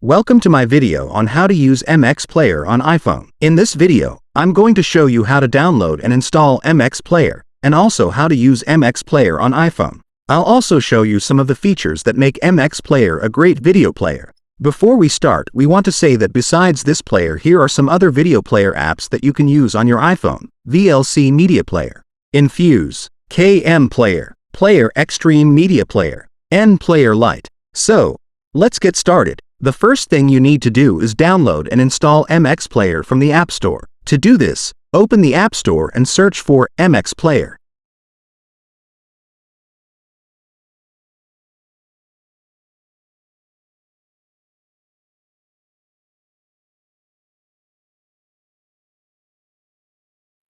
Welcome to my video on how to use MX Player on iPhone. In this video, I'm going to show you how to download and install MX Player, and also how to use MX Player on iPhone. I'll also show you some of the features that make MX Player a great video player. Before we start, we want to say that besides this player, here are some other video player apps that you can use on your iPhone. VLC Media Player, Infuse, KM Player, Player Extreme Media Player, N Player Lite. So, let's get started. The first thing you need to do is download and install MX Player from the App Store. To do this, open the App Store and search for MX Player.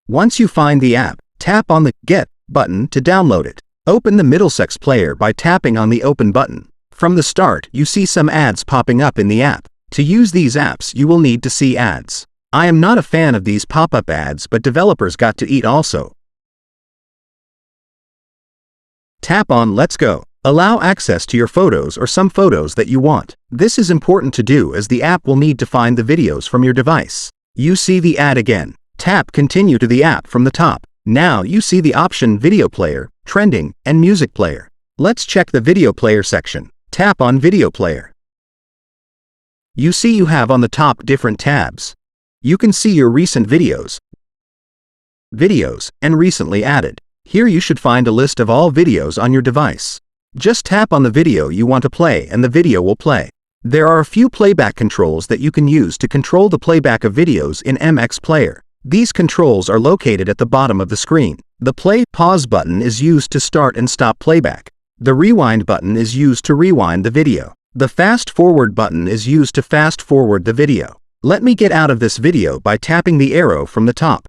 Once you find the app, tap on the Get button to download it. Open the Middlesex Player by tapping on the Open button. From the start, you see some ads popping up in the app. To use these apps, you will need to see ads. I am not a fan of these pop-up ads, but developers got to eat also. Tap on Let's Go. Allow access to your photos or some photos that you want. This is important to do as the app will need to find the videos from your device. You see the ad again. Tap Continue to the app from the top. Now you see the option Video Player, Trending, and Music Player. Let's check the Video Player section. Tap on Video Player. You see you have on the top different tabs. You can see your recent videos, and recently added. Here you should find a list of all videos on your device. Just tap on the video you want to play and the video will play. There are a few playback controls that you can use to control the playback of videos in MX Player. These controls are located at the bottom of the screen. The Play/Pause button is used to start and stop playback. The Rewind button is used to rewind the video. The Fast Forward button is used to fast forward the video. Let me get out of this video by tapping the arrow from the top.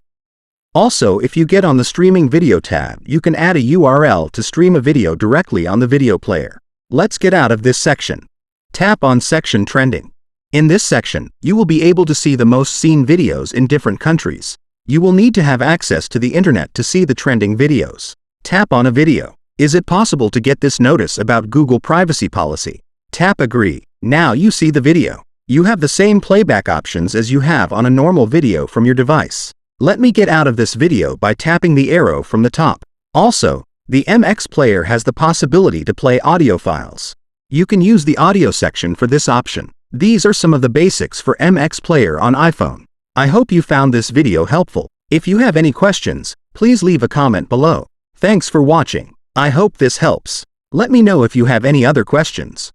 Also, if you get on the Streaming Video tab, you can add a URL to stream a video directly on the video player. Let's get out of this section. Tap on Section Trending. In this section, you will be able to see the most seen videos in different countries. You will need to have access to the internet to see the trending videos. Tap on a video. Is it possible to get this notice about Google privacy policy? Tap Agree. Now you see the video. You have the same playback options as you have on a normal video from your device. Let me get out of this video by tapping the arrow from the top. Also, the MX Player has the possibility to play audio files. You can use the audio section for this option. These are some of the basics for MX Player on iPhone. I hope you found this video helpful. If you have any questions, please leave a comment below. Thanks for watching. I hope this helps. Let me know if you have any other questions.